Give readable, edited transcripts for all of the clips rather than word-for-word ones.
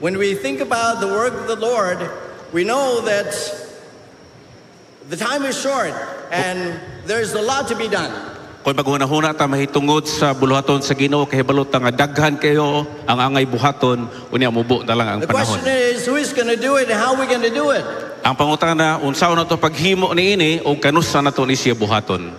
When we think about the work of the Lord, we know that the time is short and there's a lot to be done. Kung maghuna-huna ta mahitungod sa buluhaton sa Ginoo kay balot nga daghan kayo ang angay buhaton unya mubo na lang ang The panahon. question is, who is going to do it and how are we going to do it? Ang pangutana unsaon nato paghimo niini o kanusa nato ni siya buhaton.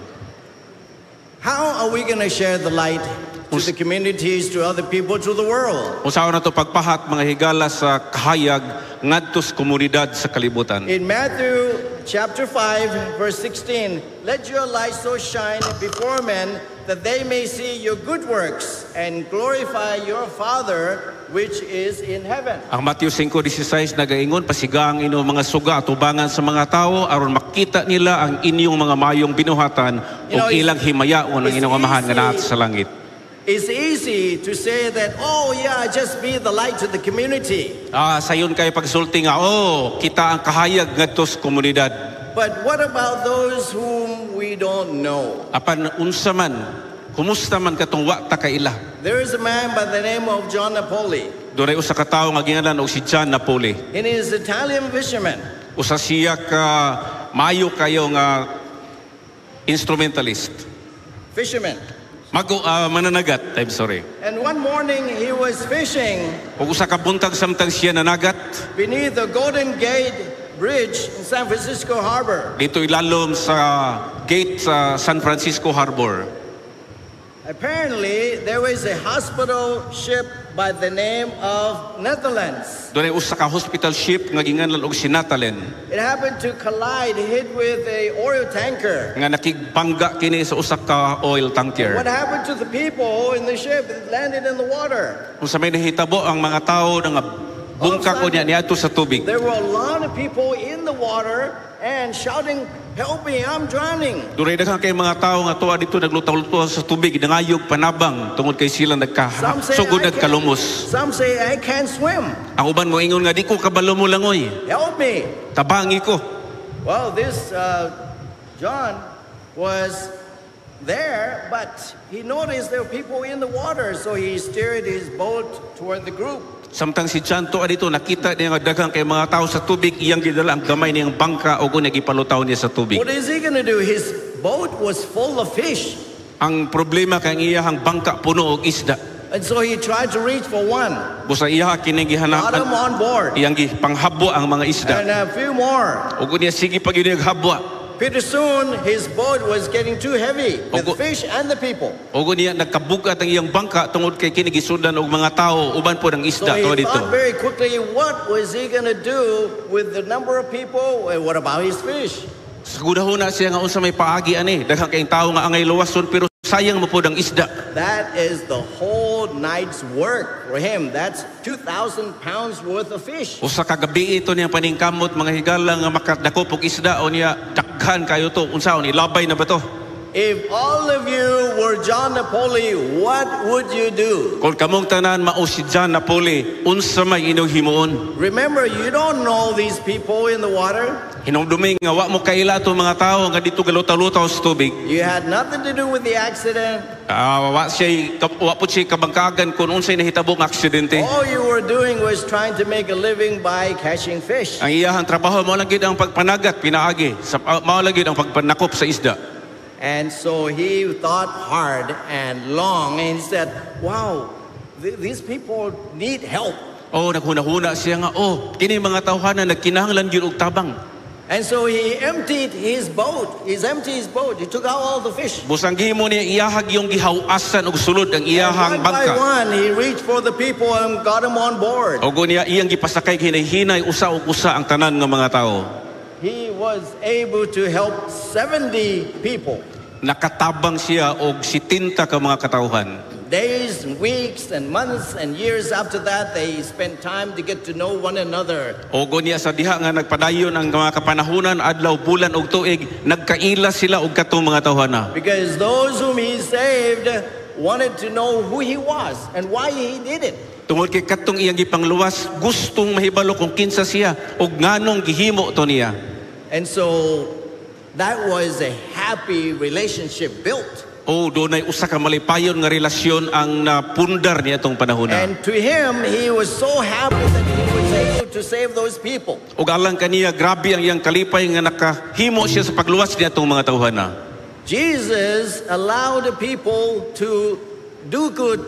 How are we going to share the light to the communities, to other people, to the world? Unsaon nato pagpahat mga higala sa kahayag ngadto sa komunidad sa kalibutan. In Matthew chapter 5 verse 16, let your light so shine before men that they may see your good works and glorify your Father which is in heaven. Ang Matthew 5:16 nagaingon pasigaang inyong mga suga at ubangan sa mga tao aron makita nila ang inyong mga mayong binuhatan ug ilang himayaon ang inyong amahan nga naat sa langit. It's easy to say that, oh yeah, just be the light to the community. Sayon kay pagsulti nga, kita ang kahayag ngadto sa komunidad. But what about those whom we don't know? Apan unsa man, kumusta man katong wa ta kaila? There is a man by the name of John Napoli. Doray usa ka tawo nga gingalan og si John Napoli. And he is an Italian fisherman. Usa siya ka mayo kayo nga instrumentalist. Fisherman. Mananagat, I'm sorry. And one morning he was fishing Ug usa ka buntag samtang siya nanagat beneath the Golden Gate Bridge in San Francisco Harbor. dito ilalom sa gate sa San Francisco Harbor. Apparently, there was a hospital ship by the name of Netherlands. Doon ay usa ka hospital ship nga ginganlan og sinatalen It happened to collide, hit with a oil tanker. nga nakigpangga kini sa usa ka oil tanker. What happened to the people in the ship? It landed in the water. Kung sa may nahitabo ang mga tao nga bungka ko niya sa tubig. There were a lot of people in the water and shouting, "Help me, I'm drowning." Duray daghang kay mga tao nga tuwa dito naglutaw-lutaw sa tubig nangayog panabang tungod kay sila sugod nagkalumos. Some say, "I can't swim. Ang uban mo ingon nga di ko kabalo mo langoy. Help me." Tabangi ko. Well, this John was there, but he noticed there were people in the water, so he steered his boat toward the group. Samtang si John tuwa dito nakita niya nga daghang kay mga tao sa tubig iyang gidala ang gamay niyang bangka o kung nagipalutaw niya sa tubig. What is he going to do? His boat was full of fish. Ang problema kay iyahang bangka puno og isda. And so he tried to reach for one. Busa iya kining Got gihanapan him on board. iyang gipanghabwa ang mga isda. And a few more. O kung niya sige pag yun habwa. Pretty soon, his boat was getting too heavy with Ogo. fish and the people. O kung niya nagkabugat ang iyang bangka tungod kay kini gisundan og mga tao uban po ng So isda tuwa he dito. thought very quickly, what was he going to do with the number of people? And what about his fish? Sagudahuna siya nga unsa may paagi ani daghang kay tao nga angay luwason pero sayang mo pod ang isda. That is the whole night's work for him. That's 2,000 pounds worth of fish. Usa ka gabi ito niyang paningkamot mga higala nga makadakop og isda o niya daghan kayo to unsaon ilabay na ba to? If all of you were John Napoli, what would you do? Kung kamong tanan mao si John Napoli unsa may inyong himuon? Remember, you don't know these people in the water. Hinumduming nga wa mo kaila to mga tao nga dito galutaw-lutaw sa tubig. You had nothing to do with the accident. Wa po siya kabangkagan kung unsay nahitabo nga aksidente. All you were doing was trying to make a living by catching fish. Ang iyahang trabaho mao lang gid ang pagpanagat pinaagi sa mao lang gid ang pagpanakop sa isda. And so he thought hard and long, and he said, wow, these people need help. Naghuna-huna siya nga, kini mga tawhana nagkinahanglan gyud og tabang. And so he emptied his boat. He emptied his boat. He took out all the fish. Busang gihimo niya iyahag yung gihawasan og sulod ang iyahang And one by bangka. one, he reached for the people and got them on board. Og niya iyang gipasakay hinay-hinay usa og usa ang tanan nga mga tao. He was able to help 70 people. Nakatabang siya og 70 ka mga katawhan. Days, weeks, and months, and years after that, they spent time to get to know one another. Ogo niya sa diha nga nagpadayon ang mga kapanahunan, adlaw, bulan og tuig, nagkaila sila og katong mga tawhana. Because those whom he saved wanted to know who he was and why he did it. Tungod kay katong iyang gipangluwas, gustong mahibalo kung kinsa siya og nganong gihimo to niya. And so that was a happy relationship built. Oh, doon ay usa ka malipayon nga relasyon ang napundar niya itong panahon na. And to him, he was so happy that he was able to save those people. Ug alang kaniya, grabe ang iyang kalipay nga nakahimo siya sa pagluwas niya itong mga tawhana. Jesus allowed the people to do good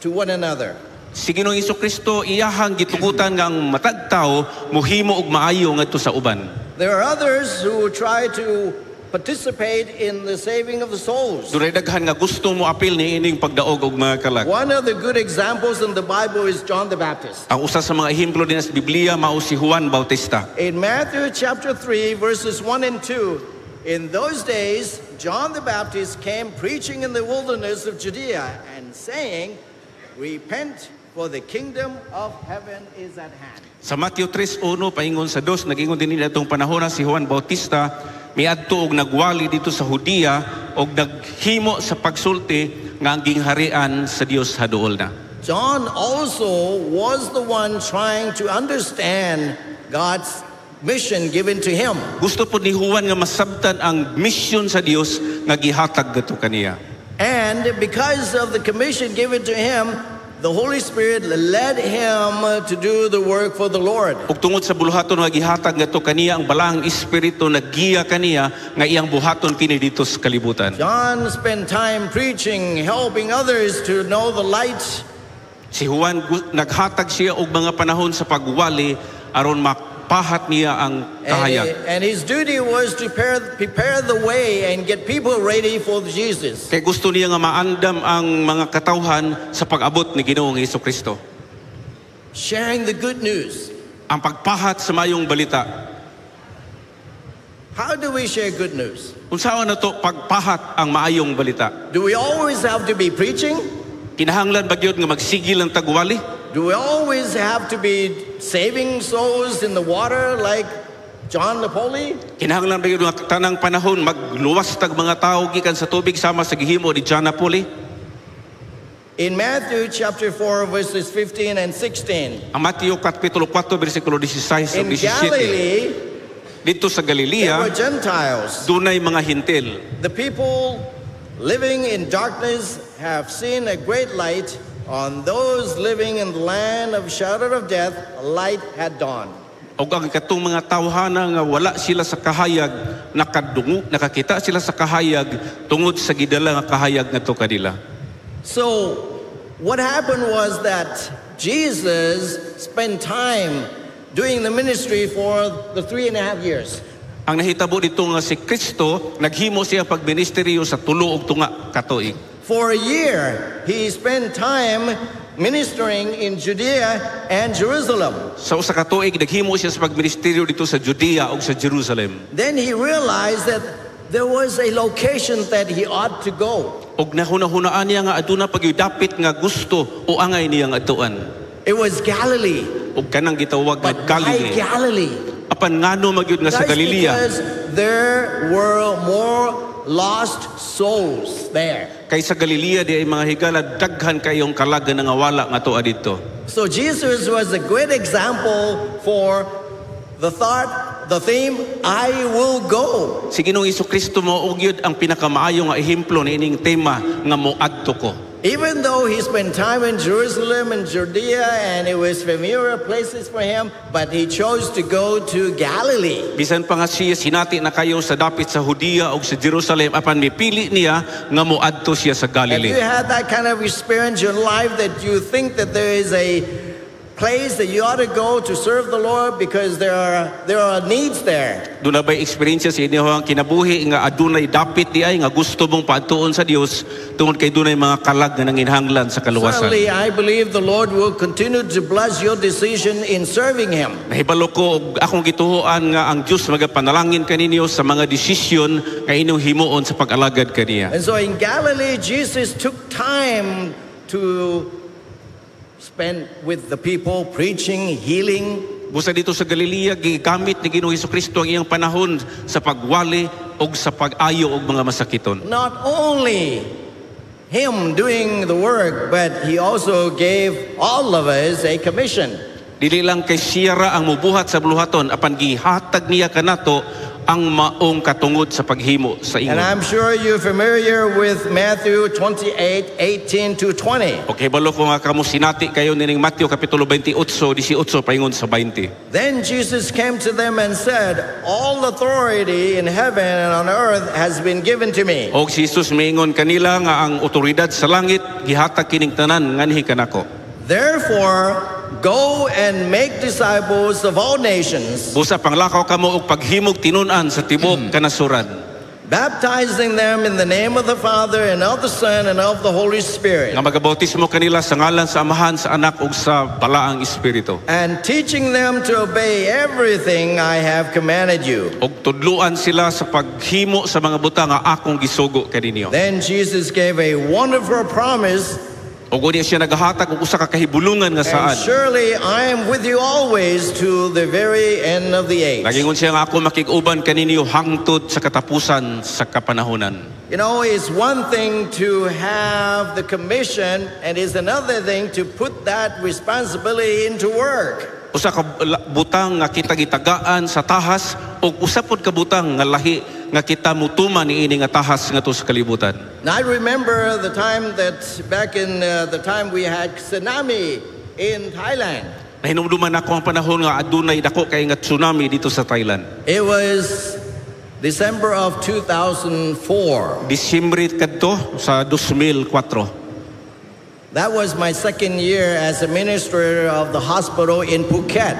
to one another. Si Ginoong Jesucristo iyahang gitugutan nga ang matag tao mohimo og maayo ngadto sa uban. There are others who try to participate in the saving of the souls. Dunay daghan nga gusto mo apil ni ining pagdaog og mga kalag. One of the good examples in the Bible is John the Baptist. Ang usa sa mga ehemplo din sa Biblia mao si Juan Bautista. In Matthew chapter 3 verses 1 and 2, in those days John the Baptist came preaching in the wilderness of Judea and saying, "Repent, for the kingdom of heaven is at hand." Sa Matthew 3:1 paingon sa 2 nagingon din atong panahon na si Juan Bautista miadto og nagwali dito sa Judea og naghimo sa pagsulti nga ang gingharian sa Dios haduol na. John also was the one trying to understand God's mission given to him. Gusto po ni Juan nga masabtan ang misyon sa Dios nga gihatag gadto kaniya. And because of the commission given to him, the Holy Spirit led him to do the work for the Lord. Ug tungod sa buluhaton nga gihatag ngadto kaniya ang balaang espiritu naggiya kaniya nga iyang buhaton kini dito sa kalibutan. John spent time preaching, helping others to know the light. Si Juan naghatag siya og mga panahon sa pagwali aron mapahat niya ang kahayag. And his duty was to prepare the way and get people ready for Jesus. Kay gusto niya nga maandam ang mga katawhan sa pag-abot ni Ginoong Jesucristo. Sharing the good news. Ang pagpahat sa mayong balita. How do we share good news? Unsaon na to pagpahat ang maayong balita? Do we always have to be preaching? Kinahanglan ba gyud nga magsigil ang tagwali? Do we always have to be saving souls in the water like John Napoli? Kinahanglan ba gyud nga tanang panahon magluwas tag mga tawo gikan sa tubig sama sa gihimo ni John Napoli? In Matthew chapter 4 verses 15 and 16. Ang Mateo kapitulo 4 bersikulo 16 In 17. Galilee, Dito sa there Galilea, were Gentiles. dunay mga hintil. The people living in darkness have seen a great light. On those living in the land of shadow of death, a light had dawned. O ang katong mga tawhana nga wala sila sa kahayag, nakakita sila sa kahayag tungod sa gidala nga kahayag ngadto kanila. So, what happened was that Jesus spent time doing the ministry for the 3.5 years. Ang nahitabo dito nga si Kristo, naghimo siya pagministeryo sa 3 ka tuig. For a year, he spent time ministering in Judea and Jerusalem. Sa usa ka tuig naghimo siya sa pagministeryo dito sa Judea ug sa Jerusalem. Then he realized that there was a location that he ought to go. Og nahuna-hunaan niya nga aduna pagyudapit nga gusto o angay niya nga atuan. It was Galilee. Og kanang gitawag nga But why Galilee. Galilee? Apan ngano magyud nga sa That's Galilea? because there were more lost souls there. Kay sa Galilea di ay mga higala daghan kayong kalagan nga wala nga tuwa dito. So Jesus was a great example for the thought, the theme, I will go. Si Ginoong Jesucristo mo og yun ang pinakamaayo nga ehemplo ni ining tema nga moadto ko. Even though he spent time in Jerusalem and Judea and it was familiar places for him, but he chose to go to Galilee. Bisan pa nga siya sinati na kayo sa dapit sa Judea o sa Jerusalem apan mipili niya nga moadto siya sa Have you Galilee. had that kind of experience in your life that you think that there is a place that you ought to go to serve the Lord because there are needs there? Doon na ba'y experience sa inyo ang kinabuhi nga adunay dapit di ay nga gusto mong paatuon sa Dios tungod kay dunay mga kalag nga nanginhanglan sa kaluwasan. Certainly, I believe the Lord will continue to bless your decision in serving Him. Nahibalo ko og akong gituhuan nga ang Dios magapanalangin kaninyo sa mga desisyon nga inyong himuon sa pag-alagad kaniya. And so in Galilee, Jesus took time to spend with the people, preaching, healing. Busa dito sa Galilea, gigamit ni Ginoong Jesucristo ang iyang panahon sa pagwali o sa pag-ayo og mga masakiton. Not only Him doing the work, but He also gave all of us a commission. Dili lang kay siya ra ang mubuhat sa buluhaton, apan gihatag niya kanato ang maong katungod sa paghimo sa And ingon. I'm sure you're familiar with Matthew 28:18 to 20. Okay, balo ko nga kamo sinati kayo nining Mateo kapitulo 28, 18 paingon sa 20. Then Jesus came to them and said, "All authority in heaven and on earth has been given to me. Og si Jesus miingon kanila nga ang otoridad sa langit gihatag kining tanan nganhi kanako. Therefore, go and make disciples of all nations, Busa panglakaw kamo og paghimog tinun-an sa tibuok kanasuran. baptizing them in the name of the Father and of the Son and of the Holy Spirit, Nga magabautismo kanila sa ngalan sa Amahan, sa Anak ug sa Balaang Espiritu. and teaching them to obey everything I have commanded you." Og tudluan sila sa paghimo sa mga butang nga akong gisugo kaninyo. Then Jesus gave a wonderful promise, Og unya siya nagahatag og usa ka kahibulungan nga saan. "And surely I am with you always to the very end of the age." Nagingon siya nga ako makig-uban kaninyo hangtod sa katapusan sa kapanahonan. You know, it's one thing to have the commission, and it's another thing to put that responsibility into work. Usa ka butang nga kita gitagaan sa tahas og usa pod ka butang nga lahi nga kita mutuman niini nga tahas ngadto sa kalibutan. Now, I remember the time that back in the time we had tsunami in Thailand. Nahinumduman ako ang panahon nga adunay dako kay nga tsunami dito sa Thailand. It was December of 2004. Disyembre kadto sa 2004. That was my second year as a minister of the hospital in Phuket.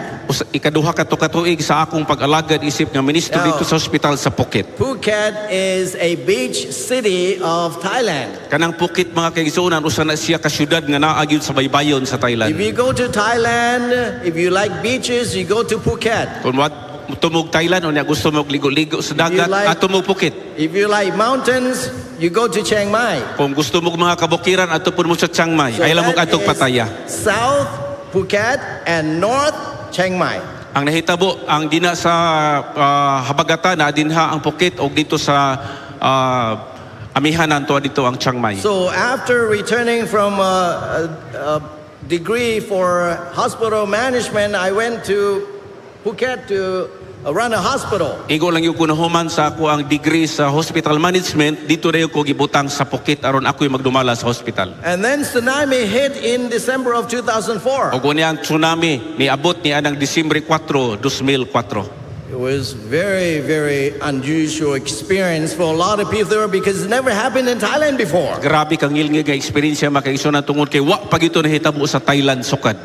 Ikaduha ka to katuig sa akong pag-alagad isip nga ministro Now, dito sa ospital sa Phuket. Phuket is a beach city of Thailand. Kanang Phuket mga kaigsuonan usa na siya ka syudad nga naa gyud sa baybayon sa If Thailand. you go to Thailand, if you like beaches, you go to Phuket. Kung tumog Thailand unya gusto mo ligo-ligo sa dagat ato mo Phuket. If you like mountains, you go to Chiang Mai. Kung gusto mo mga kabukiran ato pud mo sa Chiang Mai. Ay lamog that atog is Pattaya. South Phuket and North Chiang Mai. Ang nahitabo ang dina sa habagatan na dinha ang Phuket og dito sa amihanan to dito ang Chiang Mai. So after returning from a degree for hospital management, I went to Phuket to run a hospital. Igo lang yung kunahuman sa ako ang degree sa hospital management, dito na yung ko gibutang sa Phuket aron ako'y magdumala sa hospital. And then tsunami hit in December of 2004. O niya ang tsunami, niabot niya ng Disyembre 4, 2004. It was very, very unusual experience for a lot of people there because it never happened in Thailand before. Grabe kang ngilngig nga experience makaigsunan tungod kay wa pag ito nahitabo sa Thailand sukad.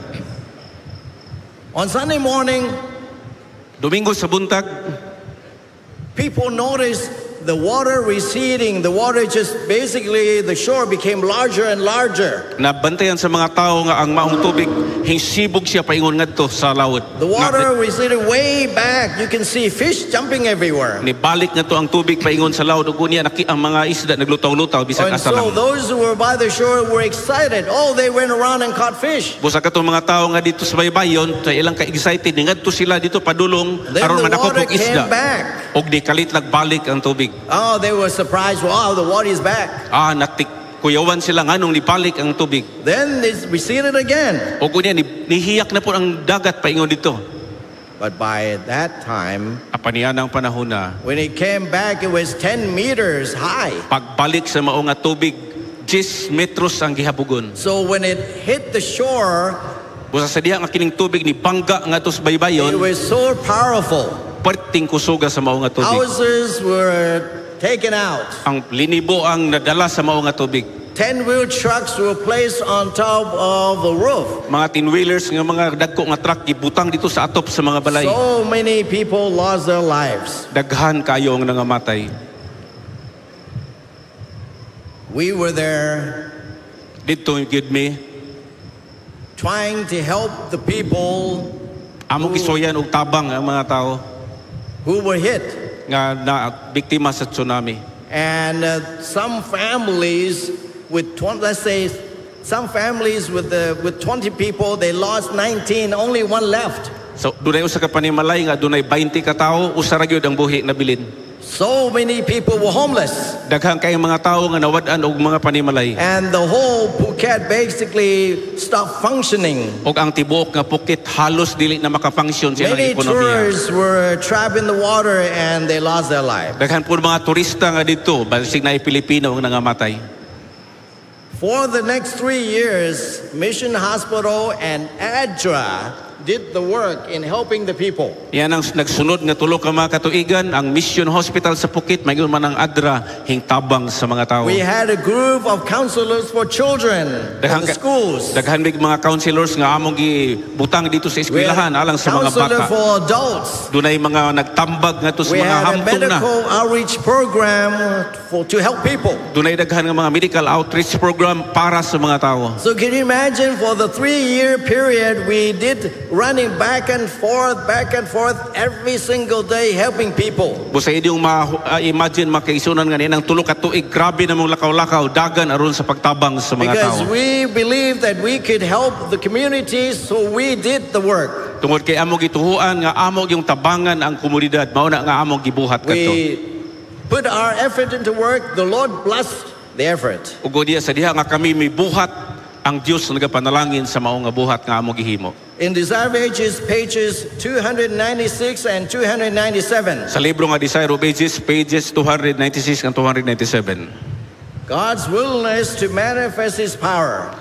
On Sunday morning, Domingo sa buntag, people noticed the water receding. The water just basically, the shore became larger and larger. nabantayan sa mga tao nga ang maong tubig hinsibog siya paingon ngadto sa laut. The water receded way back. You can see fish jumping everywhere. Nibalik na to ang tubig paingon sa laut ug unya ang mga isda naglutaw-lutaw bisag And asa so lang. those who were by the shore were excited. Oh, they went around and caught fish. Busa katong mga tao nga dito sa baybayon, sa ilang ka-excited ngadto sila dito padulong Then aron the manakop water og isda. came back. Og di kalit balik ang tubig. Oh, they were surprised. Wow, the water is back. Kuyawan sila nganong nibalik ang tubig. Then it receded again. Og unya nihiyak na po ang dagat paingon dito. But by that time, Apanian ang panahon na when it came back, it was 10 meters high. pagbalik sa mao nga tubig 10 metros ang gihabugon. So when it hit the shore, Busa sa diha nga kining tubig ni bangga nga tos it baybayon, was so powerful. perting kusuga sa mao nga tubig. Houses were taken out. Ang linibo ang nadala sa mao nga tubig. 10-wheel trucks were placed on top of the roof. Mga tin-wheelers nga mga dagko nga truck gibutang dito sa atop sa mga balay. So many people lost their lives. Daghan kayo ang nangamatay. We were there Dito gyud mi trying to help the people among gisoyan og tabang ang mga tao who were hit. nga na biktima sa tsunami. And some families with 20, let's say some families with 20 people, they lost 19, only one left. So dunay usa ka panimalay nga dunay 20 ka tawo, usa ra gyud ang buhi na bilin. So many people were homeless. Daghang kay mga tawo nga nawad-an og mga panimalay. And the whole Phuket basically stopped functioning. Og ang tibuok nga Phuket halos dili na makafunction sa ilang Many ekonomiya. tourists were trapped in the water and they lost their lives. Daghan po mga turista nga dito, basig na Pilipino ang nangamatay. For the next 3 years, Mission Hospital and ADRA did the work in helping the people. Yan ang nagsunod nga tulo ka mga katuigan, ang Mission Hospital sa Phuket, mayroon man ang ADRA hingtabang sa mga tao. We had a group of counselors for children in the schools. Daghan mig mga counselors nga among gibutang dito sa We had eskwelahan alang sa mga counselor bata. for adults. Dunay mga nagtambag nga to sa We mga had a hamtong na. medical outreach program to help people. Dunay daghan nga mga medical outreach program para sa mga tao. So can you imagine for the 3-year period we did running back and forth every single day helping people. Busa inyong imagine makaisunan nga ninang tulo ka tuig, grabe namong lakaw-lakaw dagan aron sa pagtabang sa mga Because tao. we believe that we could help the community, so we did the work. Tungod kay among gituhuan nga among yung tabangan ang komunidad, mao na nga among gibuhat kadto. We put our effort into work, the Lord blessed the effort. Ug diya sa diha nga kami mibuhat, ang Dios nagapanalangin sa mao nga buhat nga among gihimo. In Desire of Ages, pages 296 and 297, Sa libro nga Desire of Ages, pages 296 and 297. God's willingness to manifest His power.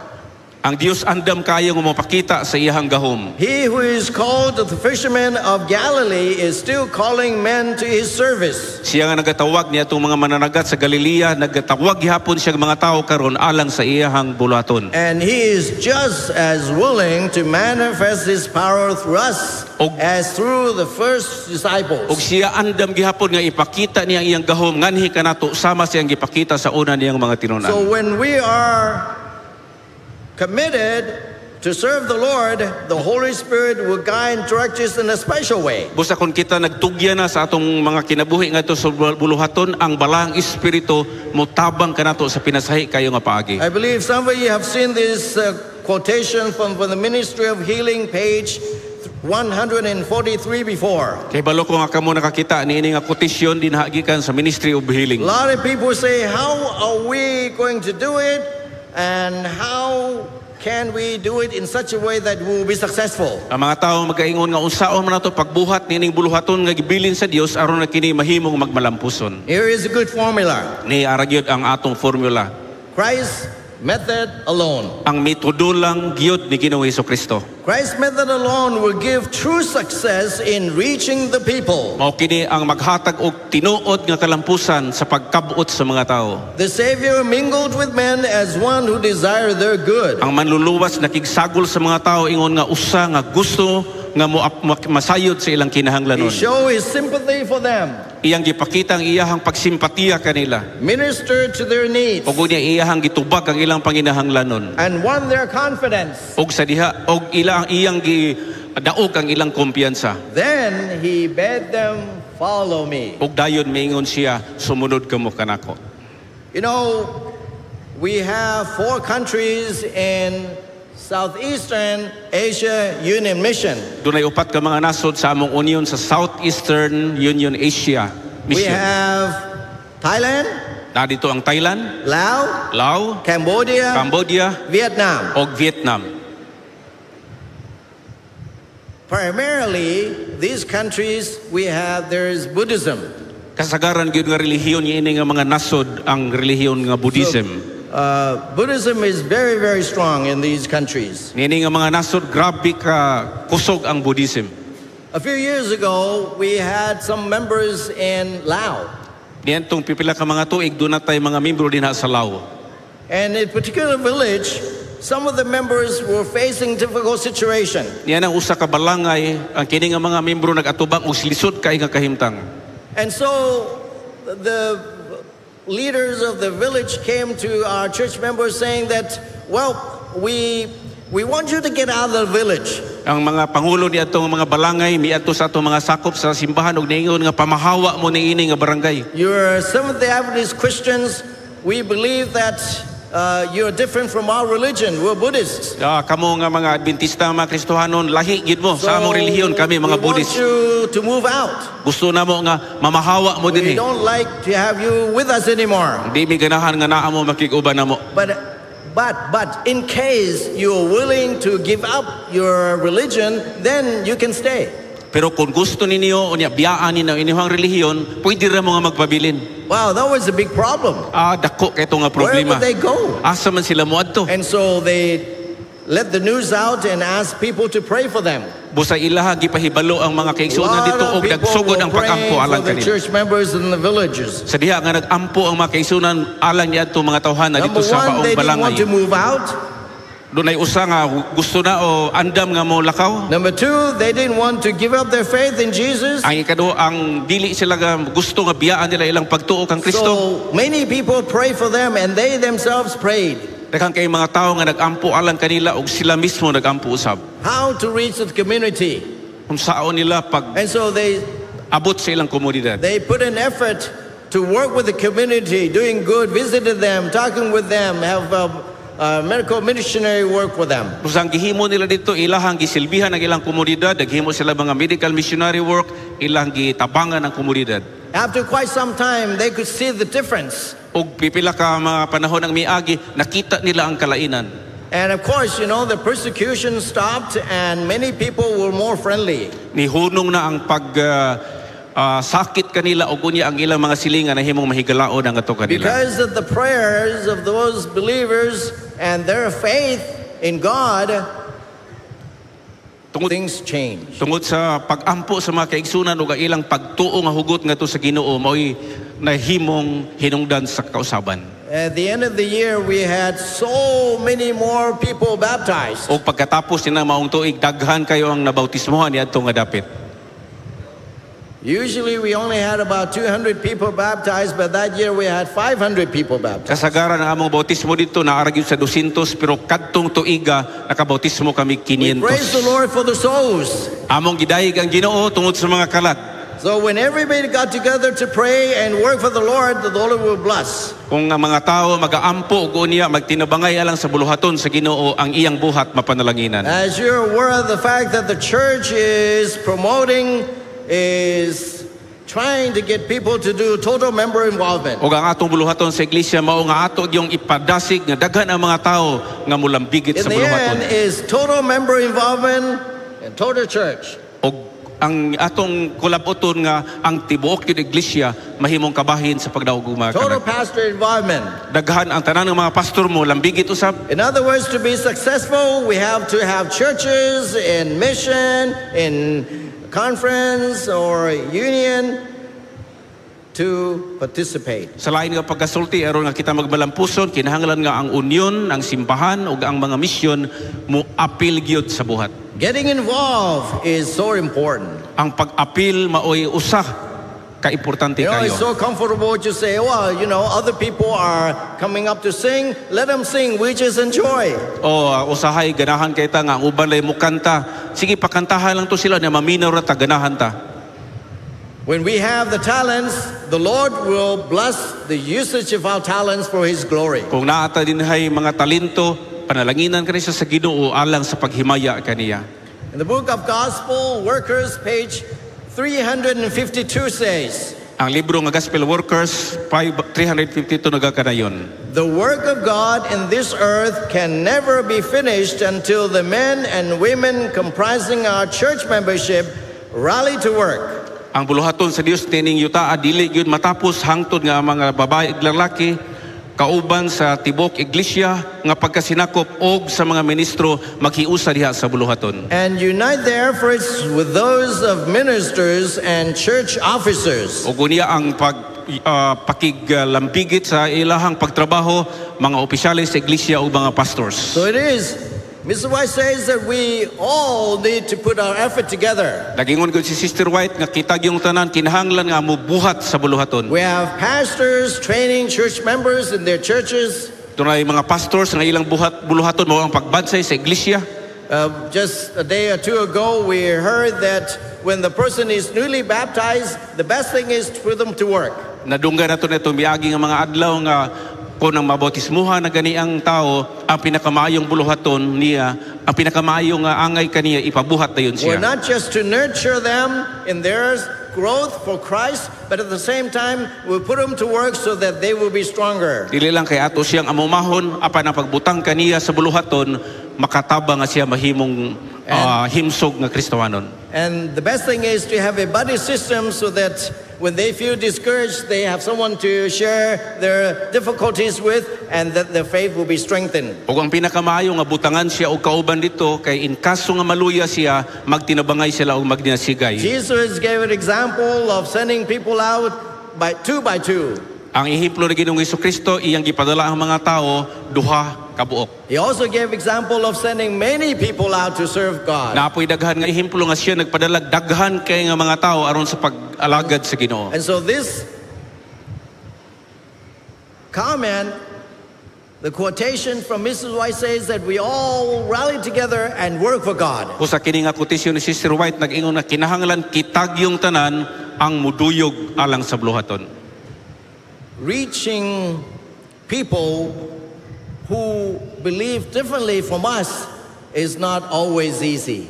Ang Dios andam kayo nga mapakita sa iyang gahom. He who is called the fisherman of Galilee is still calling men to His service. Siya nga nagatawag niya itong mga mananagat sa Galilea, nagatawag gihapon siya mga tao karon alang sa iyang bulaton. And He is just as willing to manifest His power through us as through the first Og disciples. siya andam gihapon nga ipakita niya ang iyang gahom nganhi kanato sama siyang gipakita sa una niyang mga tinunan. So when we are committed to serve the Lord, the Holy Spirit will guide and direct us in a special way. Busa kung kita nagtugya na sa atong mga kinabuhi nga ito sa buluhaton, ang balang espiritu mutabang kanato sa pinasahi kayo nga paagi. I believe some of you have seen this quotation from the Ministry of Healing, page 143 before. Kay balo ko nga kamo nakakita niini nga quotation din hagikan sa Ministry of A Healing. lot of people say, how are we going to do it? And how can we do it in such a way that we will be successful? Ang mga tao magaingon nga unsaon man nato pagbuhat nining buluhaton nga gibilin sa Dios aron na kini mahimong magmalampuson. Here is a good formula. Ni aragyod ang atong formula. Christ's method alone. Ang metodo lang gyud ni Ginoong Hesukristo. Christ's method alone will give true success in reaching the people. Mao kini ang maghatag og tinuod nga kalampusan sa pagkabot sa mga tao. The Savior mingled with men as one who desired their good. Ang manluluwas nakigsagol sa mga tao ingon nga usa nga gusto nga masayod sa ilang He kinahanglanon. showed His sympathy for them, Iyang gipakita ang iyahang pagsimpatiya kanila. ministered to their needs, Og unya iyahang gitubag ang ilang panginahanglanon. and won their confidence. Og sa diha og iyang daog ang ilang kumpiyansa. Then He bade them follow me. Og dayon miingon siya, sumunod kamo kanako. You know, we have 4 countries in Southeastern Asia Union Mission. Dunay upat ka mga nasod sa among union sa Southeastern Union Asia We Mission. have Thailand, Na dito ang Thailand, Laos, Laos, Cambodia, Cambodia, Vietnam. og Vietnam. Primarily, these countries there is Buddhism. Kasagaran gyud nga relihiyon niini nga mga nasod ang relihiyon nga Buddhism. Buddhism is very, very strong in these countries. Niini nga mga nasod grabe ka kusog ang Buddhism. A few years ago, we had some members in Laos. Nientong pipila ka mga tuig doon na tayo mga membro din sa Laos. And in a particular village, some of the members were facing difficult situation. Niyan ang usa ka balangay ang kini nga mga membro nagatubang og lisod kay nga kahimtang. And so the leaders of the village came to our church members saying that, well, we want you to get out of the village. Ang mga pangulo ni atong mga balangay miadto sa atong mga sakop sa simbahan og niingon nga pamahawa mo niini nga barangay. You're Seventh-day Adventist Christians. We believe that you're different from our religion. We're Buddhists. Kamo nga mga Adventista, mga Kristohanon, lahi gid mo sa among relihiyon, kami mga we Buddhist. want you to move out. Gusto na mo nga mamahawa mo We dinhi. don't like to have you with us anymore. Di mi ganahan nga naa mo makig-uban namo. But in case you're willing to give up your religion, then you can stay. Pero kung gusto ninyo unya biyaan ninyo inyong relihiyon, pwede ra mo nga magpabilin. Wow, that was a big problem. Dako kay nga Where problema. would they go? Asa man sila moadto? And so they let the news out and asked people to pray for them. Busa ilaha gipahibalo ang mga A kaigsuonan lot dito of og people nagsugod were ang pagampo praying alang for the kanila. church members in the villages. Sa diha nga nagampo ang mga kaigsuonan alang niadto mga tawhana dito Number sa one, baong they didn't want to balangay. move out. Dunay usa nga gusto na o andam nga mo lakaw. Number two, they didn't want to give up their faith in Jesus. Ang ikado ang dili sila nga gusto nga biyaan nila ilang pagtuo kang Kristo. So many people pray for them and they themselves prayed. Daghang kay mga tao nga nagampo alang kanila og sila mismo nagampo usab. How to reach the community. Kung saon nila pag And so they abot sa ilang komunidad. put an effort to work with the community, doing good, visited them, talking with them, have medical missionary work with them. Kung ang gihimo nila dito, ilahang gisilbihan ang ilang komunidad, naghimo sila mga medical missionary work, ilang gitabangan ang komunidad. After quite some time, they could see the difference. Og pipila ka mga panahon ng miagi, nakita nila ang kalainan. And of course, you know, the persecution stopped and many people were more friendly. Nihunong na ang sakit kanila og unya ang ilang mga silingan na himong mahigalaon ang ato kanila. Because of the prayers of those believers and their faith in God, things change. Tungod sa pagampo sa mga kaigsunan ug ang ilang pagtuo nga hugot ngadto sa Ginoo mao'y nahimong hinungdan sa kausaban. At the end of the year, we had so many more people baptized. O pagkatapos nila maong tuig, daghan kayo ang nabautismohan niadto nga dapit. Usually we only had about 200 people baptized, but that year we had 500 people baptized. Kasagaran ang among bautismo dito naaragyo sa 200 pero kadtong tuiga nakabautismo kami We praise the 500. Lord for the souls. Among gidayeg ang Ginoo tungod sa mga kalat. So when everybody got together to pray and work for the Lord will bless. Kung ang mga tao magaampo ug unya magtinabangay alang sa buluhaton sa Ginoo ang iyang buhat mapanalanginan. As you're aware of the fact that the church is trying to get people to do total member involvement. O ang atong buluhaton sa iglesia mao nga ato yung ipadasig nga daghan ang mga tao nga mulambigit In sa the buluhaton. end is total member involvement and total church. O ang atong kulaboton nga ang tibuok yung iglesia mahimong kabahin sa pagdaog ug mga Total kalat. pastor involvement. Daghan ang tanan ng mga pastor mo lambigit usab. In other words, to be successful, we have to have churches in mission, in conference or union to participate. Sa lain nga pagkasulti aron nga kita magbalampuson kinahanglan nga ang union, ang simbahan ug ang mga misyon mo apil gyud sa buhat. Getting involved is so important. Ang pag-apil maoy usa ka importante You know, kayo. it's so comfortable to say, well, you know, other people are coming up to sing, let them sing, we just enjoy. O usahay ganahan kay ta nga ang uban lay mo kanta. Sige pakantahan lang to sila na maminaw ra ta ganahan ta. When we have the talents, the Lord will bless the usage of our talents for His glory. Kung naata dinhay mga talento, panalanginan kani sa Ginoo alang sa paghimaya kaniya. In the book of Gospel Workers, page 352 says, Ang libro nga Gospel Workers 352 nagakanayon. the work of God in this earth can never be finished until the men and women comprising our church membership rally to work. Ang buluhaton sa Dios tining yuta dili gyud matapos hangtod nga ang mga babae ug lalaki kauban sa tibok iglesia nga pagkasinakop og sa mga ministro maghiusa diha sa buluhaton. And unite their efforts with those of ministers and church officers. Ug unya ang pakiglambigit sa ilahang pagtrabaho mga opisyalis sa iglesia ug mga pastors. So it is. Mr. White says that we all need to put our effort together. Nagingon gud si Sister White nga kitag yung tanan kinahanglan nga mobuhat sa buluhaton. We have pastors training church members in their churches. Dunay mga pastors nga ilang buluhaton mao ang pagbansay sa iglesia. Just a day or two ago, we heard that when the person is newly baptized, the best thing is for them to work. Nadunggan nato nito miagi nga mga adlaw nga kung ang mabautismuhan na gani ang tao, ang pinakamayong buluhaton niya, ang pinakamayong angay kaniya, ipabuhat na yun We're siya. not just to nurture them in their growth for Christ, but at the same time, we put them to work so that they will be stronger. Dili lang kay ato siyang amumahon, apan ang pagbutang kaniya sa buluhaton, makatabang nga siya mahimong himsog nga Kristohanon. And the best thing is to have a buddy system so that when they feel discouraged, they have someone to share their difficulties with, and that their faith will be strengthened. O ang pinakamayo nga butangan siya o kauban dito, kay in kaso nga maluya siya, magtinabangay sila o magdinasigay. Jesus gave an example of sending people out by two. Ang ehemplo ni Ginoong Jesucristo, iyang gipadala ang mga tao, duha kabuok. He also gave example of sending many people out to serve God. Naapoy daghan nga ehemplo nga siya nagpadala daghan kay nga mga tao aron sa pag-alagad sa Ginoo. And so this comment, the quotation from Mrs. White says that we all rally together and work for God. Usa kini nga quotation ni Sister White nag-ingon na kinahanglan kitagyong tanan ang muduyog alang sa buluhaton. Reaching people who believe differently from us is not always easy.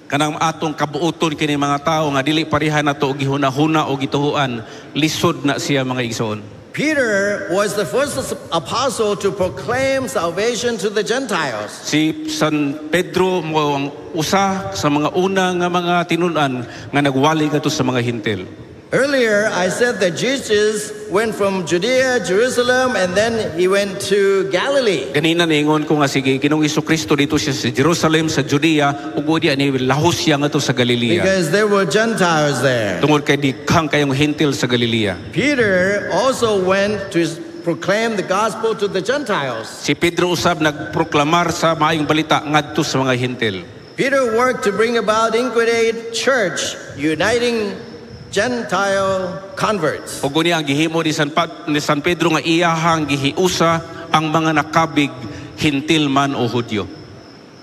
Kanang atong kabuoton kini mga tao nga dili pareha nato og gihuna-huna o gituhuan, lisod na siya mga igsoon. Peter was the first apostle to proclaim salvation to the Gentiles. Si San Pedro mo ang usa sa mga una nga mga tinun-an nga nagwali kadto sa mga hintil. Earlier, I said that Jesus went from Judea, Jerusalem, and then he went to Galilee. Ganina niingon ko nga sige Ginoong Jesucristo dito siya sa Jerusalem, sa Judea, ug udi ani lahos siya ngadto sa Galilea. Because there were Gentiles there. Tungod kay dikhang kayong hintil sa Galilea. Peter also went to proclaim the gospel to the Gentiles. Si Pedro usab nagproklamar sa maayong balita ngadto sa mga hintil. Peter worked to bring about Inquinate Church, uniting Gentile converts. Ug uni ang gihimo ni San Pedro nga iyahang gihiusa ang mga nakabig hintil man o Hudyo.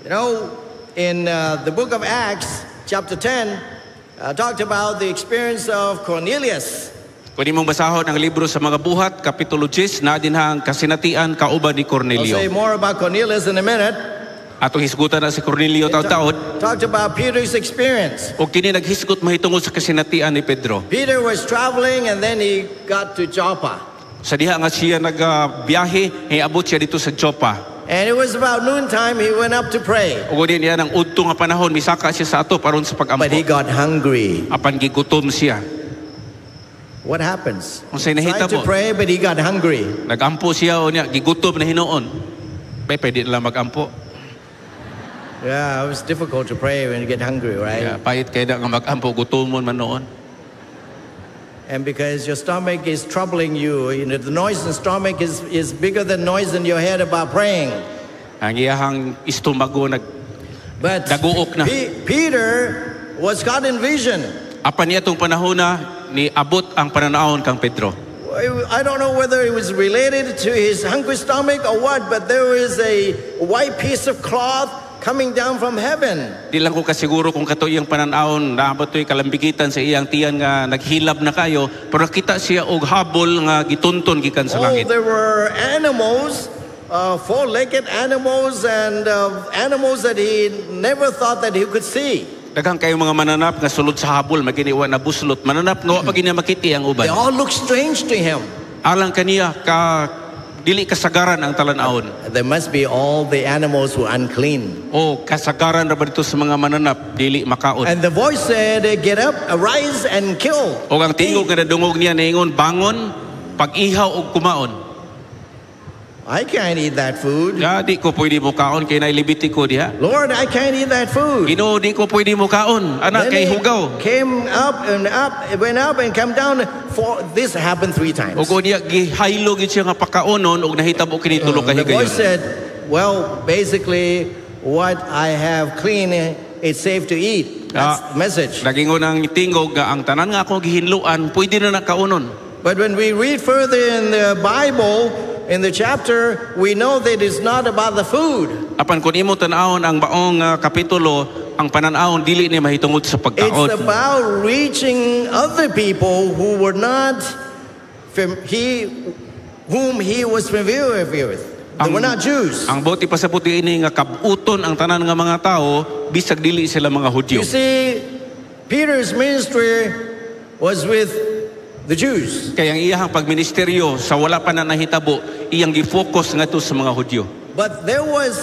You know, in the book of Acts, chapter 10, talked about the experience of Cornelius. Kung imong basahon ang libro sa mga buhat, kapitulo 10, na din ang kasinatian kauban ni I'll Cornelio. say more about Cornelius in a minute. Atong hisgutan na si Cornelio taud-taud. Talked about Peter's experience. O kini naghisgot mahitungod sa kasinatian ni Pedro. Peter was traveling and then he got to Joppa. Sa diha nga siya nagbiyahe, hiabot siya dito sa Joppa. And it was about noontime, he went up to pray. Ug uni niya ng udto nga panahon misaka siya sa ato aron sa pagampo. But he got hungry. Apan gigutom siya. What happens? Unsay nahita Tried to mo? pray, but he got hungry. Nagampo siya o niya gigutom na hinuon. Pwede na lang magampo. Yeah, it was difficult to pray when you get hungry, right? Yeah, pahit kay na nga magampo gutomon man noon. And because your stomach is troubling you, you know, the noise in the stomach is bigger than noise in your head about praying. Ang iyahang istomago But Daguok na. Peter was caught in vision. apan niya tong panahon na ni abot ang pananaon kang Pedro. I don't know whether it was related to his hungry stomach or what, but there was a white piece of cloth coming down from heaven. Di lang ko kasiguro kung kato iyang pananaon, naabot to'y kalambigitan sa iyang tiyan nga naghilab na kayo, pero kita siya og habol nga gitunton gikan sa langit. There were animals, four-legged animals, and animals that he never thought that he could see. Daghang kayo mga mananap nga sulod sa habol, maginiwa na buslot. Mananap nga wa pa gina makiti ang They uban. all looked strange to him. Alang kaniya ka dili kasagaran ang talan-awon. There must be all the animals who are unclean. O kasagaran ra ba dito sa mga mananap dili makaon. And the voice said, "Get up, arise, and kill." O ang tingog nga nadungog niya naingon, bangon, pag-ihaw og kumaon. I can't eat that food. Ya, di ko pwede mo kaon kay nailibitiko diha. Lord, I can't eat that food. Ginoo, di ko pwede mo kaon. Anak Then kay he hugaw. came up and up, went up and come down. This happened 3 times. O niya gihaylo gid siya nga pakaonon og nahitabo kini tulo ka The higayon. voice said, well, basically, what I have clean, it's safe to eat. That's the message. Nagingon ang tingog nga ang tanan nga ako gihinluan, pwede na nakaonon. But when we read further in the Bible, in the chapter, we know that it's not about the food. Apan kun imo tan-awon ang baong kapitulo, ang pananawon dili ni mahitungod sa It's pagkaon. about reaching other people who were not, whom he was familiar with. They were not Jews. Ang boti pa sa puti ini nga kabuton ang tanan nga mga tao bisag dili sila mga Hudyo. You see, Peter's ministry was with the Jews. Kaya ang iyang pagministeryo sa wala pa na nahitabo, iyang gi-focus ngadto sa mga Hudyo. But there was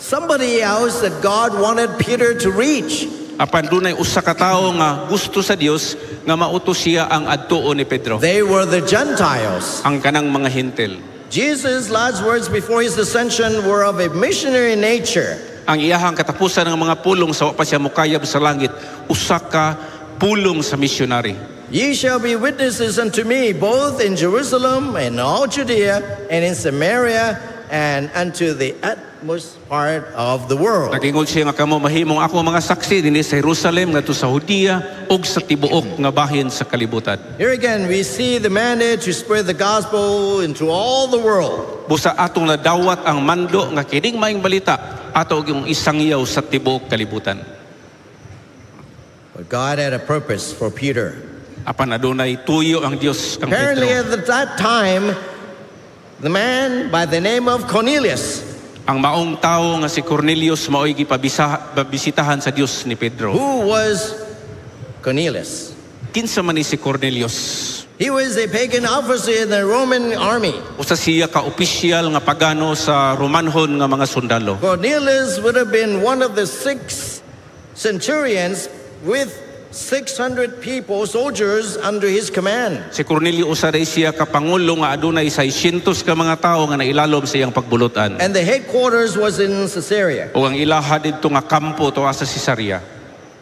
somebody else that God wanted Peter to reach. Apan dunay usa ka tawo nga gusto sa Dios nga mautos siya ang adtuon ni Pedro. They were the Gentiles. Ang kanang mga hintil. Jesus' last words before his ascension were of a missionary nature. Ang iyahang katapusan ng mga pulong sa wa pa siya mukayab sa langit, usa ka pulong sa missionary. Ye shall be witnesses unto me both in Jerusalem and all Judea and in Samaria and unto the utmost part of the world. Nag-ingon siya nga kamo mahimong ako mga saksi dinhi sa Jerusalem ngadto sa Judea ug sa tibuok nga bahin sa kalibutan. Here again we see the mandate to spread the gospel into all the world. Busa atong nadawat ang mando nga kining maayong balita ato og yung isangyaw sa tibuok kalibutan. But God had a purpose for Peter. Apan adunay tuyo ang Dios kang Apparently Pedro. at that time, the man by the name of Cornelius, Ang maong tao nga si Cornelius mao'y gipabisitahan sa Dios ni Pedro. who was Cornelius? Kinsa man ni si Cornelius? He was a pagan officer in the Roman army. Usa siya ka opisyal nga pagano sa Romanhon nga mga sundalo. Cornelius would have been one of the 6 centurions with 600 people, soldiers under his command. Si Cornelio usa ray siya ka pangulo nga adunay 600 ka mga tawo nga nailalom sa iyang pagbulutan. And the headquarters was in Caesarea. O ang ilaha didto nga kampo tuwa sa Cesarea.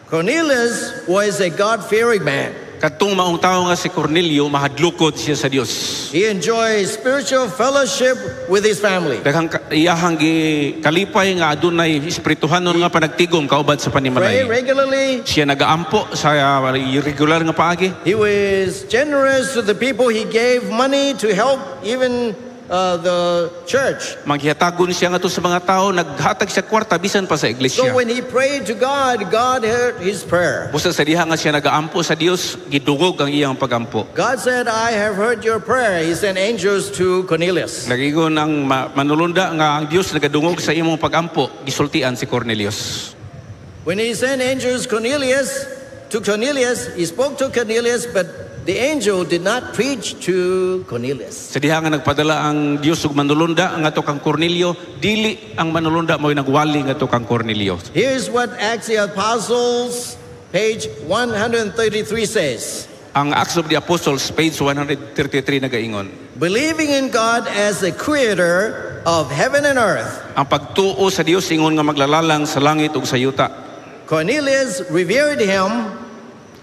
Cornelius was a God-fearing man. Kadtong maong tao nga si Cornelio mahadlukod siya sa Dios. He enjoyed spiritual fellowship with his family. Daghang iyahang kalipay nga adunay espirituhanon nga panagtigom kaubad sa Pray panimalay. regularly. Siya nagaampo sa regular nga paagi. He was generous to the people. He gave money to help even the church. Manghihatagon siya nga to sa mga tao, naghatag siya kwarta bisan pa sa So iglesia. when he prayed to God, God heard his prayer. Busa sa diha nga siya nagaampo sa Dios, gidungog ang iyang pagampo. God said, I have heard your prayer. He sent angels to Cornelius. Nagingon ang manulunda nga ang Dios nagadungog sa imong pagampo, gisultian si Cornelius. When he sent angels to Cornelius, he spoke to Cornelius, but the angel did not preach to Cornelius. Sa diha nga nagpadala ang Dios ug manulunda nga to kang Cornelio, dili ang manulunda mo'y nagwali nga to kang Cornelio. Here's what Acts of the Apostles, page 133 says. Ang Acts of the Apostles, page 133 nagaingon. Believing in God as the creator of heaven and earth, Ang pagtuo sa Dios ingon nga maglalalang sa langit ug sa yuta. Cornelius revered him,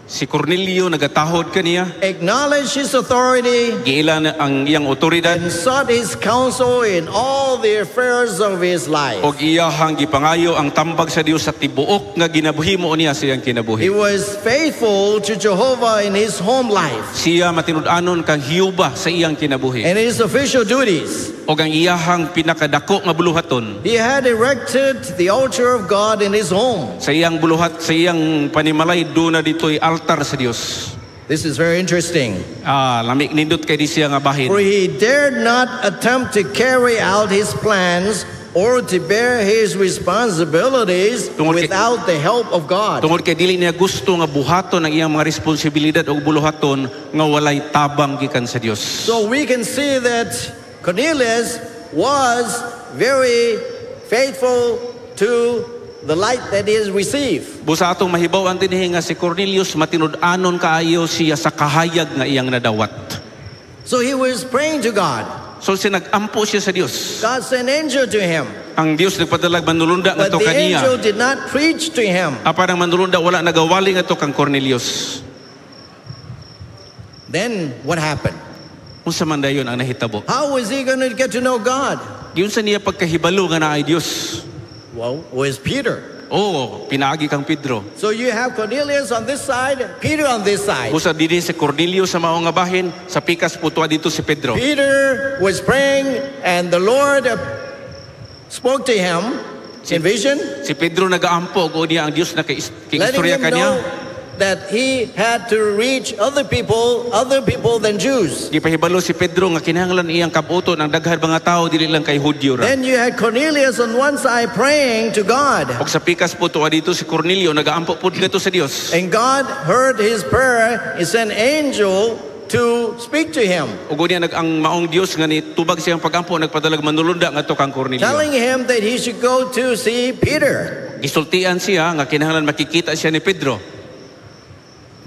Si Cornelio nagatahod kaniya, acknowledged his authority, giilan ang iyang otoridad and sought his counsel in all the affairs of his life. og iyahang gipangayo ang tambag sa Dios sa tibuok nga ginabuhimo niya sa iyang He kinabuhi. was faithful to Jehovah in his home life Siya matinud-anon kang Hiyuba sa iyang kinabuhi. and his official duties. O ang iyahang pinakadako nga buluhaton He had erected the altar of God in his home. sa iyang buluhat, sa iyang panimalay, doon na dito'y altar sa Dios. This is very interesting. Lamig nindot kay di siya nga bahin. For he dared not attempt to carry out his plans or to bear his responsibilities Tungod kay- without the help of God. Tungod kay dili niya gusto nga buhaton ang iyang mga responsibilidad o buluhaton nga walay tabang gikan sa Dios. So we can see that Cornelius was very faithful to the light that he has received. Busa atong mahibaw-an dinhi nga si Cornelius matinud-anon kaayo siya sa kahayag nga iyang nadawat. So he was praying to God. So sinag-ampo siya sa Dios. God sent an angel to him, Ang Dios nagpadalag manulunda but ngadto the kaniya. angel did not preach to him. Apan ang manulunda wala nagawali ngadto kang Cornelius. Then what happened? Unsa man dayon ang nahitabo? How was he going to get to know God? Giun sa niya pagkahibalo nga naay Dios. Well, was Peter. Oh, pinaagi kang Pedro. So you have Cornelius on this side, Peter on this side. Busa dinhi si Cornelio sa mao nga bahin, sa pikas putwa dito si Pedro. Peter was praying and the Lord spoke to him in vision, Si Pedro nagaampo og niya ang Dios na letting istorya him kaniya. know that he had to reach other people than Jews. Gipahibalo si Pedro nga kinahanglan iyang kabuton ang daghan mga tao dili lang kay Hudyo ra. Then you had Cornelius on one side praying to God. Og sa pikas po tuwa dito si Cornelio nagaampo pud ngadto sa Dios. And God heard his prayer. He sent angel to speak to him, Ug unya ang maong Dios nga ni tubag siyang pagampo nagpadalag manulunda ngadto kang Cornelio. telling him that he should go to see Peter. Gisultian siya nga kinahanglan makikita siya ni Pedro.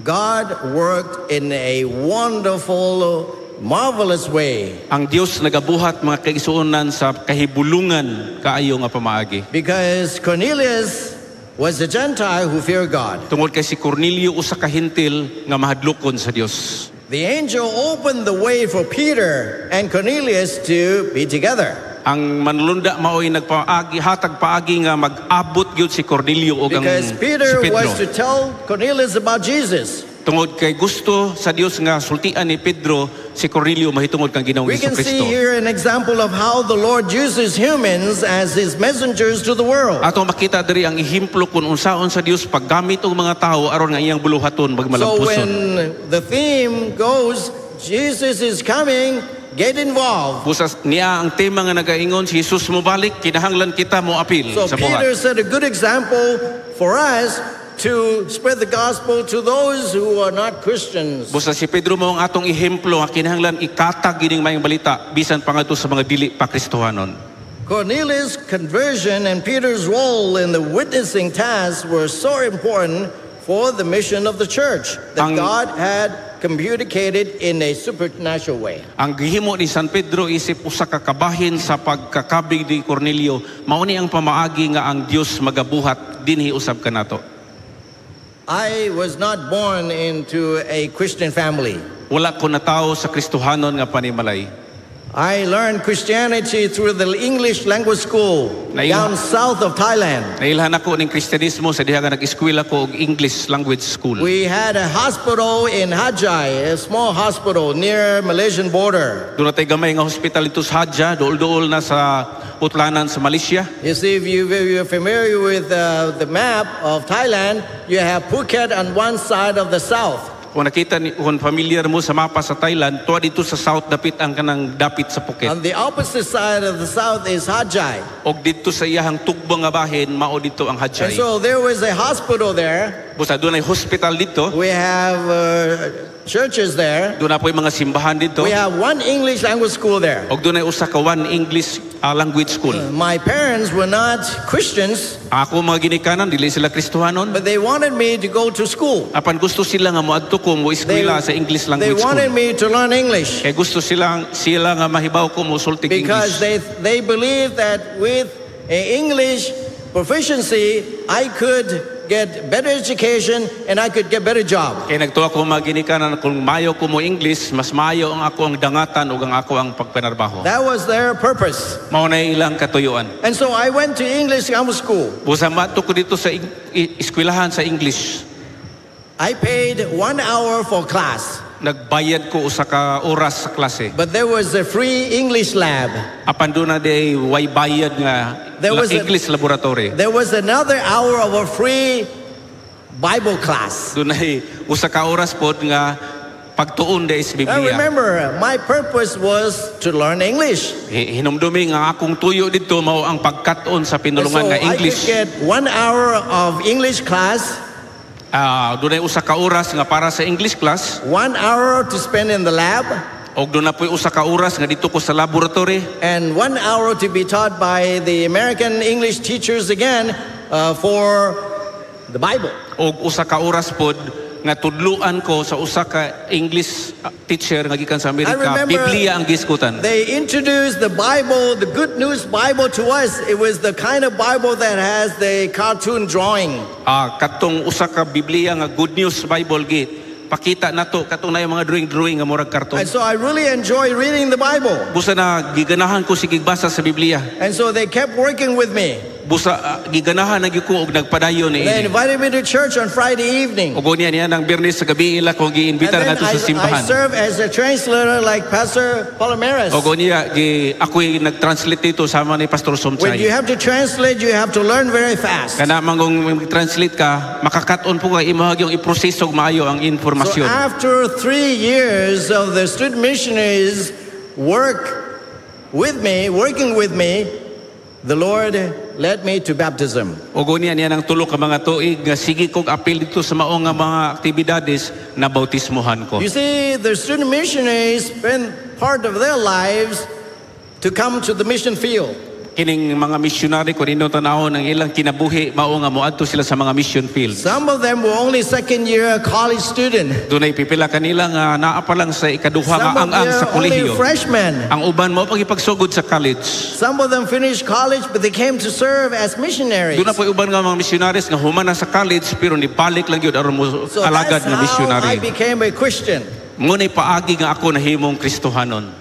God worked in a wonderful, marvelous way. Ang Dios nagabuhat mga kaigsuonan sa kahibulungan kaayo nga pamaagi. Because Cornelius was a Gentile who feared God. Tungod kay si Cornelio usa ka hentil nga mahadlokon sa Dios. The angel opened the way for Peter and Cornelius to be together. Ang manlunda mao'y nagpaagi hatag paagi nga mag-abot gyud si Cornelio ug ang Because si Peter Pedro. was to tell Cornelius about Jesus. Tungod kay gusto sa Dios nga sultian ni Pedro si Cornelio mahitungod kang Ginoong We can see Jesucristo. here an example of how the Lord uses humans as his messengers to the world. Ato makita diri ang ehemplo kung unsaon sa Dios paggamit og mga tao aron nga iyang buluhaton So magmalampuson. when the theme goes, Jesus is coming, get involved. Busas niya ang tema nga nagaingon si Jesus mo balik kinahanglan kita mo apil So sa Peter buhat. set a good example for us to spread the gospel to those who are not Christians. Busas si Pedro mo ang atong ehemplo nga kinahanglan ikatag gining mayong balita bisan pangadto sa mga dili pa Kristohanon. Cornelius' conversion and Peter's role in the witnessing task were so important for the mission of the church that Ang- God had communicated in a supernatural way. Ang gihimo ni San Pedro isip usa ka kabahin sa pagkakabig ni Cornelio mao ni ang pamaagi nga ang Dios magabuhat dinhi usab kanato. I was not born into a Christian family. Wala ko natawo sa Kristohanon nga panimalay. I learned Christianity through the English language school Naila- down south of Thailand. Nailhan ako ning Kristyanismo sa diha nga nag-eskwela ko og English language school. We had a hospital in Hajai, a small hospital near Malaysian border. Doon natay gamay nga hospital ito sa Hadja, dool-dool na sa putlanan sa Malaysia. You see, if you're familiar with the map of Thailand, you have Phuket on one side of the south. Kung nakita ni kung familiar mo sa mapa sa Thailand, tuwa dito sa south dapit ang kanang dapit sa Phuket. On the opposite side of the south is Hajai. Og dito sa iyahang tugbang nga bahin, mao dito ang And Hadjay. so there was a hospital there. Busa doon ay hospital dito. We have churches there. Doon na po yung mga simbahan dito. We have one English language school there. Og doon ay usa ka one English language school. My parents were not Christians, Ako mga ginikanan, dili sila Kristohanon. but they wanted me to go to school. Apan gusto sila nga moadto ko mo eskwela sa English They language wanted school. me to learn English Kaya gusto sila nga mahibaw ko mo sultig because English. they believed that with English proficiency, I could get better education and I could get better job. Kaya nagtuwa ko mga ginikanan kung mayo ko mo English, mas mayo ang ako ang dangatan ug ang ako ang pagpanarbaho. That was their purpose. Mao na ilang katuyuan. And so I went to English grammar school. Busa mato ko dito sa eskwelahan sa English. I paid 1 hour for class, Nagbayad ko usa ka oras sa klase. but there was a free English lab. Apan doon na day way bayad nga There was a- English laboratory. There was another hour of a free Bible class. Doon ay usa ka oras pod nga pagtuon day sa I Biblia. remember my purpose was to learn English. Hinumdumi nga akong tuyo dito mao ang pagkat-on sa And so pinulungan nga I could English. get 1 hour of English class, Doon ay usa ka oras nga para sa English class. 1 hour to spend in the lab, Og doon na po'y usa ka oras nga dito ko sa laboratory. and 1 hour to be taught by the American English teachers again for the Bible. Og usa ka oras pod nga tudluan ko sa usa ka English teacher nga gikan sa Amerika. I remember- Biblia ang giskutan. They introduced the Bible, the Good News Bible to us. It was the kind of Bible that has the cartoon drawing. Katong usa ka Biblia nga Good News Bible gi pakita nato katong na yung mga drawing nga murag karton. And so I really enjoy reading the Bible. Busa na giganahan ko sige basa sa Biblia. And so they kept working with me. busa giganahan na gyud ko og nagpadayon ni They ini. invited me to church on Friday evening. Ug niya nang Biyernes sa gabi ila ko And giimbitar then ngadto sa I simbahan. serve as a translator like Pastor Palomares. Ug niya ako'y nag-translate dito sama ni Pastor When Somsay. you have to translate, you have to learn very fast. Kana mangong translate ka, makakaton po ka imahag yung iproseso og maayo ang So informasyon. after 3 years of the student missionaries working with me, the Lord led me to baptism. Ug niya nang tulo ka mga tuig nga sige kog apil dito sa mao nga mga aktibidades na bautismohan ko. You see, the student missionaries spend part of their lives to come to the mission field. Kining mga misyonary ko nino tanahon ang ilang kinabuhi mao nga moadto sila sa mga mission fields. Some of them were only second year college student. Dunay pipila kanila nga naa pa lang sa ikaduha nga Some of ang sa them only kolehiyo. freshmen. Ang uban mo pagipagsugod sa college. Some of them finished college, but they came to serve as missionaries. Doon na po uban nga mga missionaries nga human na sa college pero nibalik lang yun aron mo So alagad that's nga how I missionary. became a Christian. Ngunay paagi nga ako nahimong Kristohanon.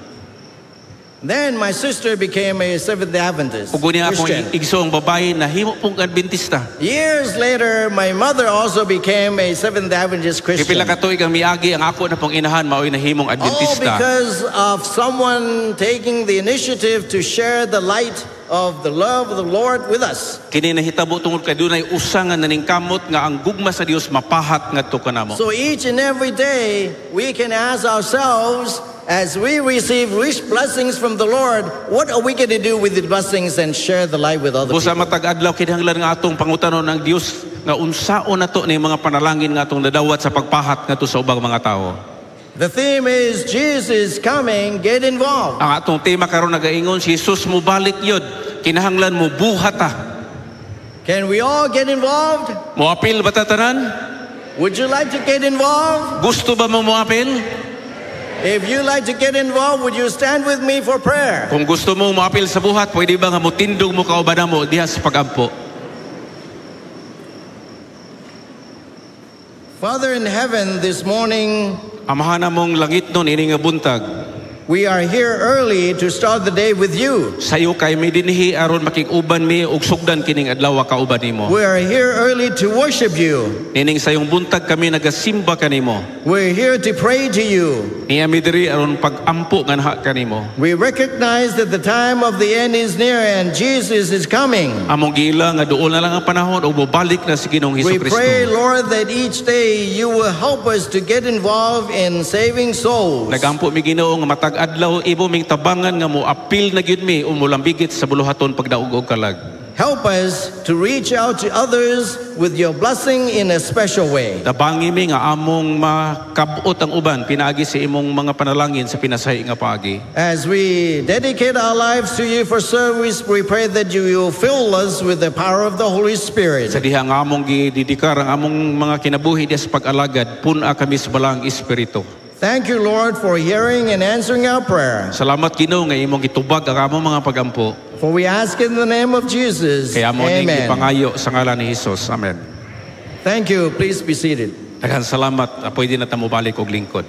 Then my sister became a Seventh Adventist Ug niya akong Christian. igsoong babae nahimo pong Adventista. Years later, my mother also became a Seventh Adventist Christian. Pipila ka tuig ang miagi ang ako na pong inahan mao'y nahimong All Adventista. because of someone taking the initiative to share the light of the love of the Lord with us. Kini nahitabo tungod kay dunay usa nga naningkamot nga ang gugma sa Dios mapahat ngadto kanamo. So each and every day, we can ask ourselves, as we receive rich blessings from the Lord, what are we going to do with the blessings and share the light with other Busa people? matag adlaw kinahanglan nga atong pangutanon ang Dios nga unsaon nato ni mga panalangin nga atong nadawat sa pagpahat ngadto sa ubang mga tawo. The theme is Jesus coming, get involved. Ang atong tema karon nagaingon si Jesus mo balik yod. Kinahanglan mo buhata. Can we all get involved? Moapil ba ta tanan? Would you like to get involved? Gusto ba mo moapil? If you like to get involved, would you stand with me for prayer? Kung gusto mo moapil sa buhat, pwede ba nga motindog mo kauban mo diha sa pagampo? Father in heaven, this morning Amahan mong langit nun ini nga buntag. we are here early to start the day with you. Sayo kay mi dinhi aron makig-uban mi og sugdan kining adlaw kauban nimo. We are here early to worship you. Nining sayong buntag kami nagasimba kanimo. We're here to pray to you. Niya mi diri aron pagampo nganha kanimo. We recognize that the time of the end is near and Jesus is coming. Among giila nga duol na lang ang panahon ug mobalik na si Ginoong We pray, Hesukristo. Lord, that each day you will help us to get involved in saving souls. Nagampo mi Ginoo nga matag adlaw ibo ming tabangan nga mo apil na gyud mi o mulambigit sa buluhaton pagdaog og kalag. Help us to reach out to others with your blessing in a special way. Tabangi mi nga among makabot ang uban pinaagi sa imong mga panalangin sa pinasahi nga paagi. As we dedicate our lives to you for service, we pray that you will fill us with the power of the Holy Spirit. Sa diha nga among gididikar ang among mga kinabuhi diha sa pag-alagad, puna kami sa balang espiritu. Thank you, Lord, for hearing and answering our prayer. Salamat Ginoo nga imong gitubag ang among mga pagampo. For we ask in the name of Jesus. Kaya mo ning Amen. ipangayo sa ngalan ni Hesus. Amen. Thank you. Please be seated. Daghang salamat. Pwede na ta mo balik og lingkod.